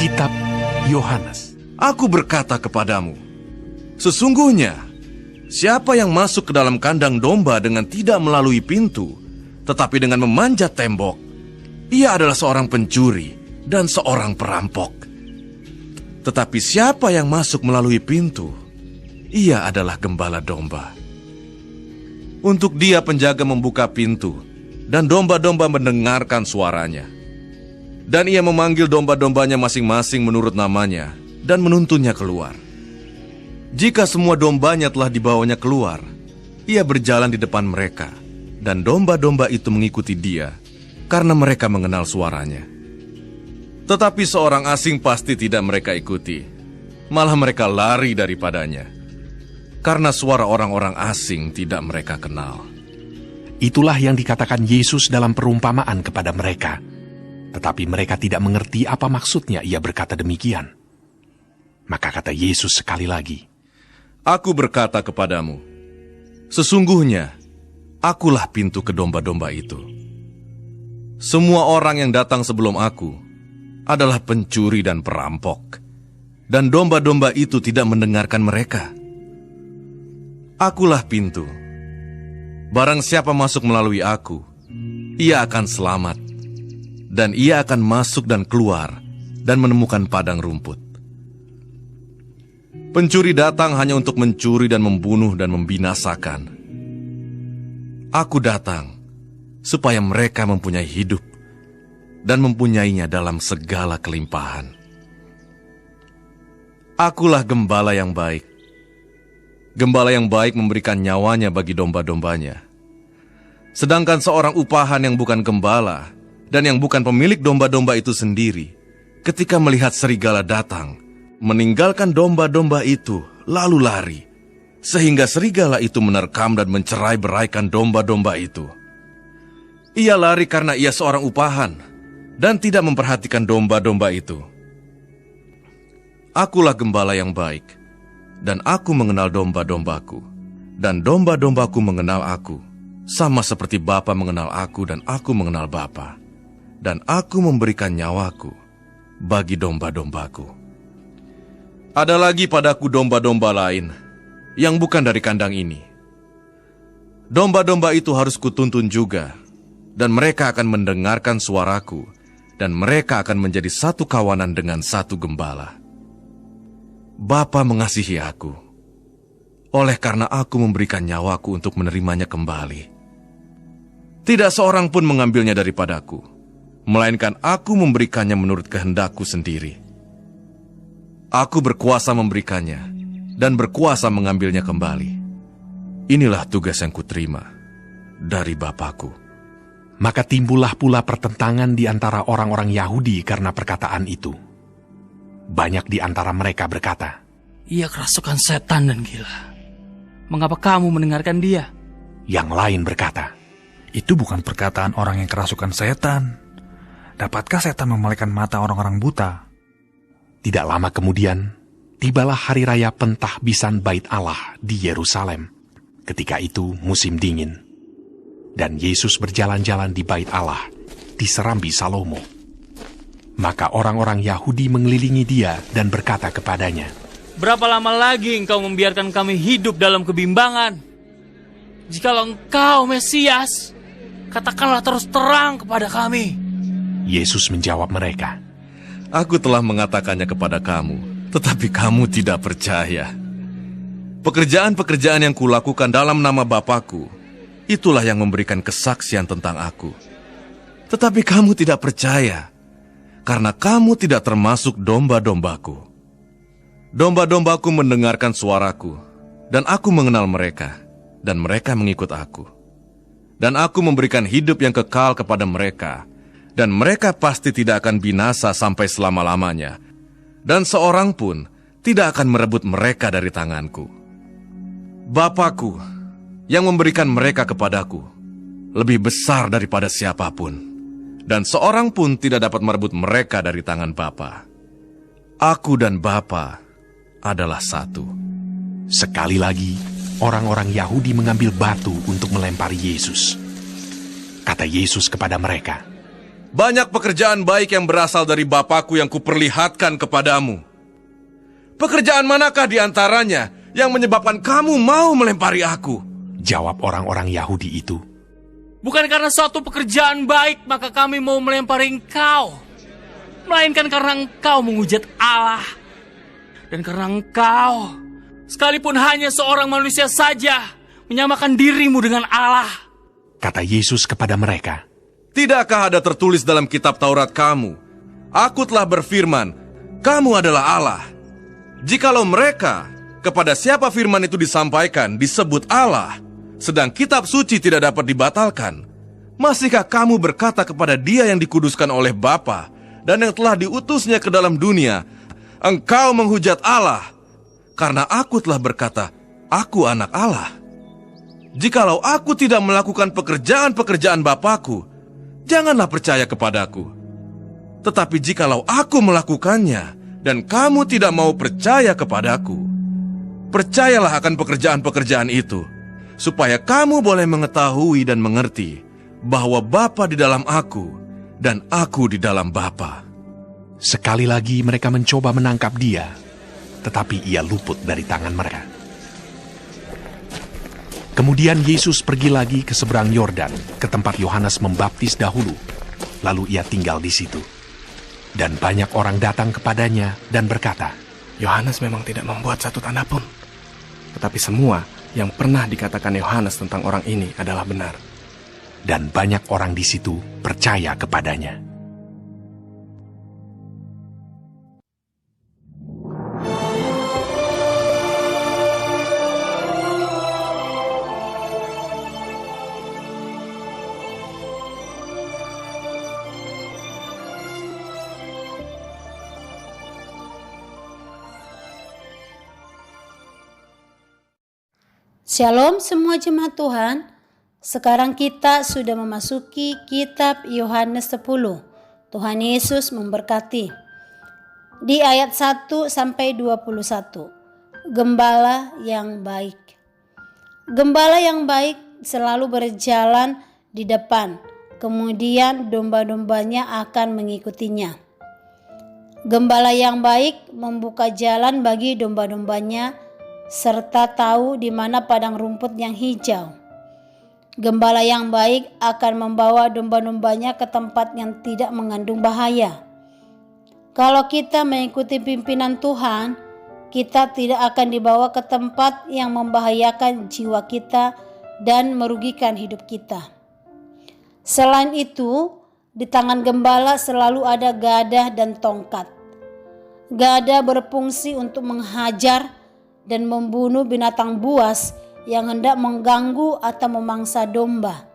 Kitab Yohanes. Aku berkata kepadamu, sesungguhnya siapa yang masuk ke dalam kandang domba dengan tidak melalui pintu, tetapi dengan memanjat tembok, ia adalah seorang pencuri dan seorang perampok. Tetapi siapa yang masuk melalui pintu, ia adalah gembala domba. Untuk dia penjaga membuka pintu, dan domba-domba mendengarkan suaranya. Dan ia memanggil domba-dombanya masing-masing menurut namanya, dan menuntunnya keluar. Jika semua dombanya telah dibawanya keluar, ia berjalan di depan mereka, dan domba-domba itu mengikuti dia, karena mereka mengenal suaranya. Tetapi seorang asing pasti tidak mereka ikuti, malah mereka lari daripadanya, karena suara orang-orang asing tidak mereka kenal. Itulah yang dikatakan Yesus dalam perumpamaan kepada mereka. Tetapi mereka tidak mengerti apa maksudnya ia berkata demikian. Maka kata Yesus sekali lagi, Aku berkata kepadamu, sesungguhnya akulah pintu ke domba-domba itu. Semua orang yang datang sebelum aku adalah pencuri dan perampok, dan domba-domba itu tidak mendengarkan mereka. Akulah pintu. Barang siapa masuk melalui aku, ia akan selamat, dan ia akan masuk dan keluar dan menemukan padang rumput. Pencuri datang hanya untuk mencuri dan membunuh dan membinasakan. Aku datang supaya mereka mempunyai hidup dan mempunyainya dalam segala kelimpahan. Akulah gembala yang baik. Gembala yang baik memberikan nyawanya bagi domba-dombanya. Sedangkan seorang upahan yang bukan gembala dan yang bukan pemilik domba-domba itu sendiri, ketika melihat serigala datang, meninggalkan domba-domba itu, lalu lari, sehingga serigala itu menerkam dan mencerai-beraikan domba-domba itu. Ia lari karena ia seorang upahan, dan tidak memperhatikan domba-domba itu. Akulah gembala yang baik, dan aku mengenal domba-dombaku, dan domba-dombaku mengenal aku, sama seperti Bapa mengenal aku dan aku mengenal Bapa. Dan aku memberikan nyawaku bagi domba-dombaku. Ada lagi padaku domba-domba lain yang bukan dari kandang ini. Domba-domba itu harus kutuntun juga, dan mereka akan mendengarkan suaraku, dan mereka akan menjadi satu kawanan dengan satu gembala. Bapa mengasihi aku, oleh karena aku memberikan nyawaku untuk menerimanya kembali. Tidak seorang pun mengambilnya daripadaku, melainkan aku memberikannya menurut kehendakku sendiri. Aku berkuasa memberikannya, dan berkuasa mengambilnya kembali. Inilah tugas yang kuterima dari Bapakku. maka timbullah pula pertentangan di antara orang-orang Yahudi karena perkataan itu. Banyak di antara mereka berkata, Ia kerasukan setan dan gila. Mengapa kamu mendengarkan dia? Yang lain berkata, Itu bukan perkataan orang yang kerasukan setan. Dapatkah setan memelikan mata orang-orang buta? Tidak lama kemudian, tibalah hari raya pentahbisan Bait Allah di Yerusalem. Ketika itu musim dingin. Dan Yesus berjalan-jalan di Bait Allah, di Serambi Salomo. Maka orang-orang Yahudi mengelilingi dia dan berkata kepadanya, Berapa lama lagi engkau membiarkan kami hidup dalam kebimbangan? Jikalau engkau Mesias, katakanlah terus terang kepada kami. Yesus menjawab mereka, Aku telah mengatakannya kepada kamu, tetapi kamu tidak percaya. Pekerjaan-pekerjaan yang kulakukan dalam nama Bapakku, itulah yang memberikan kesaksian tentang aku. Tetapi kamu tidak percaya, karena kamu tidak termasuk domba-dombaku. Domba-dombaku mendengarkan suaraku, dan aku mengenal mereka, dan mereka mengikut aku. Dan aku memberikan hidup yang kekal kepada mereka, dan mereka pasti tidak akan binasa sampai selama-lamanya, dan seorang pun tidak akan merebut mereka dari tanganku. Bapakku yang memberikan mereka kepadaku lebih besar daripada siapapun, dan seorang pun tidak dapat merebut mereka dari tangan Bapa. Aku dan Bapa adalah satu. Sekali lagi, orang-orang Yahudi mengambil batu untuk melempari Yesus. Kata Yesus kepada mereka, banyak pekerjaan baik yang berasal dari Bapakku yang kuperlihatkan kepadamu. Pekerjaan manakah di antaranya yang menyebabkan kamu mau melempari aku?" Jawab orang-orang Yahudi itu, Bukan karena suatu pekerjaan baik maka kami mau melempari engkau, melainkan karena engkau menghujat Allah. Dan karena engkau, sekalipun hanya seorang manusia saja, menyamakan dirimu dengan Allah. kata Yesus kepada mereka. Tidakkah ada tertulis dalam kitab Taurat kamu, "Aku telah berfirman, kamu adalah Allah"? Jikalau mereka, kepada siapa firman itu disampaikan, disebut Allah, sedang kitab suci tidak dapat dibatalkan, masihkah kamu berkata kepada Dia yang dikuduskan oleh Bapa dan yang telah diutusnya ke dalam dunia, "Engkau menghujat Allah"? Karena aku telah berkata, "Aku anak Allah." Jikalau aku tidak melakukan pekerjaan-pekerjaan Bapakku, janganlah percaya kepadaku. Tetapi jikalau aku melakukannya dan kamu tidak mau percaya kepadaku, percayalah akan pekerjaan-pekerjaan itu, supaya kamu boleh mengetahui dan mengerti bahwa Bapa di dalam aku dan aku di dalam Bapa. Sekali lagi mereka mencoba menangkap Dia, tetapi Ia luput dari tangan mereka. Kemudian Yesus pergi lagi ke seberang Yordan, ke tempat Yohanes membaptis dahulu. Lalu Ia tinggal di situ. Dan banyak orang datang kepadanya dan berkata, Yohanes memang tidak membuat satu tanda pun. Tetapi semua yang pernah dikatakan Yohanes tentang orang ini adalah benar. dan banyak orang di situ percaya kepadanya. Shalom semua jemaat Tuhan. Sekarang kita sudah memasuki kitab Yohanes 10. Tuhan Yesus memberkati. Di ayat 1 sampai 21. Gembala yang baik. Gembala yang baik selalu berjalan di depan, kemudian domba-dombanya akan mengikutinya. Gembala yang baik membuka jalan bagi domba-dombanya serta tahu di mana padang rumput yang hijau. Gembala yang baik akan membawa domba-dombanya ke tempat yang tidak mengandung bahaya. Kalau kita mengikuti pimpinan Tuhan, kita tidak akan dibawa ke tempat yang membahayakan jiwa kita dan merugikan hidup kita. Selain itu, di tangan gembala selalu ada gadah dan tongkat. Gadah berfungsi untuk menghajar dan membunuh binatang buas yang hendak mengganggu atau memangsa domba.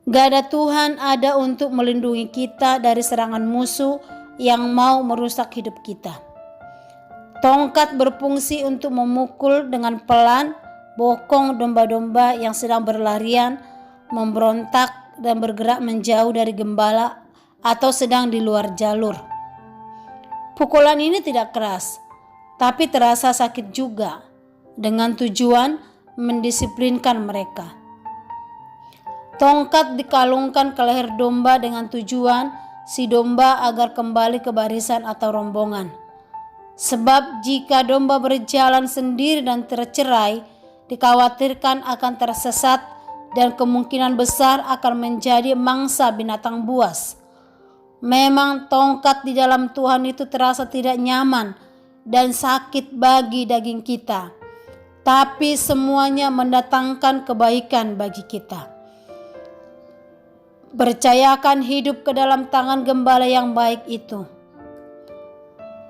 Gadah Tuhan ada untuk melindungi kita dari serangan musuh yang mau merusak hidup kita. Tongkat berfungsi untuk memukul dengan pelan bokong domba-domba yang sedang berlarian, memberontak dan bergerak menjauh dari gembala atau sedang di luar jalur. Pukulan ini tidak keras, tapi terasa sakit juga, dengan tujuan mendisiplinkan mereka. Tongkat dikalungkan ke leher domba dengan tujuan si domba agar kembali ke barisan atau rombongan. Sebab jika domba berjalan sendiri dan tercerai, dikhawatirkan akan tersesat dan kemungkinan besar akan menjadi mangsa binatang buas. Memang tongkat di dalam Tuhan itu terasa tidak nyaman dan sakit bagi daging kita, tapi semuanya mendatangkan kebaikan bagi kita. Percayakan hidup ke dalam tangan gembala yang baik itu.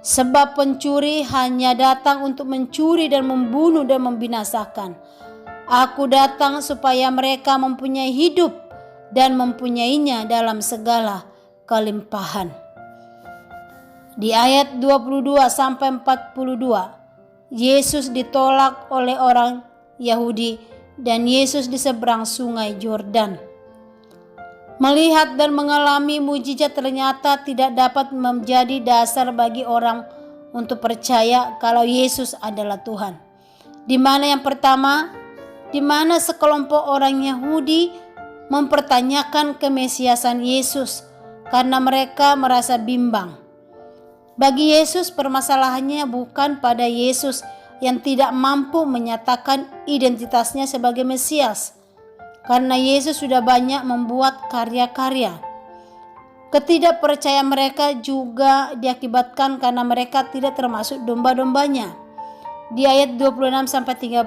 Sebab pencuri hanya datang untuk mencuri dan membunuh dan membinasakan. Aku datang supaya mereka mempunyai hidup dan mempunyainya dalam segala kelimpahan. Di ayat 22 sampai 42, Yesus ditolak oleh orang Yahudi dan Yesus di seberang sungai Yordan. Melihat dan mengalami mujizat ternyata tidak dapat menjadi dasar bagi orang untuk percaya kalau Yesus adalah Tuhan. Di mana yang pertama, di mana sekelompok orang Yahudi mempertanyakan kemesiasan Yesus karena mereka merasa bimbang. Bagi Yesus, permasalahannya bukan pada Yesus yang tidak mampu menyatakan identitasnya sebagai Mesias, karena Yesus sudah banyak membuat karya-karya. Ketidakpercayaan mereka juga diakibatkan karena mereka tidak termasuk domba-dombanya. Di ayat 26-30,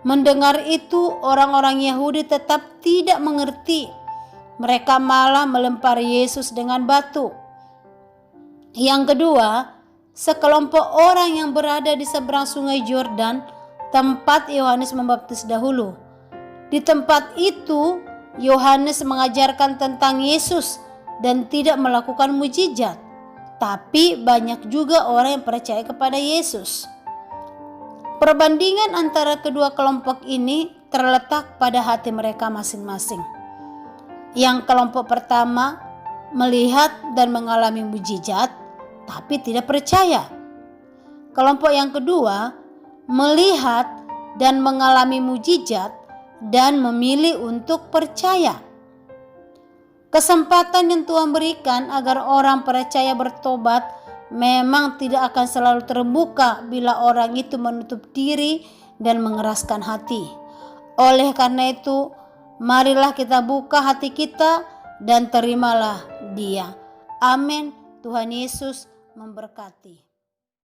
mendengar itu orang-orang Yahudi tetap tidak mengerti. Mereka malah melempar Yesus dengan batu. Yang kedua, sekelompok orang yang berada di seberang sungai Yordan, tempat Yohanes membaptis dahulu. Di tempat itu, Yohanes mengajarkan tentang Yesus dan tidak melakukan mujizat. Tapi banyak juga orang yang percaya kepada Yesus. Perbandingan antara kedua kelompok ini terletak pada hati mereka masing-masing. Yang kelompok pertama melihat dan mengalami mujizat, tapi tidak percaya. Kelompok yang kedua melihat dan mengalami mujizat dan memilih untuk percaya. Kesempatan yang Tuhan berikan agar orang percaya bertobat memang tidak akan selalu terbuka bila orang itu menutup diri dan mengeraskan hati. Oleh karena itu, marilah kita buka hati kita dan terimalah Dia. Amin. Tuhan Yesus memberkati.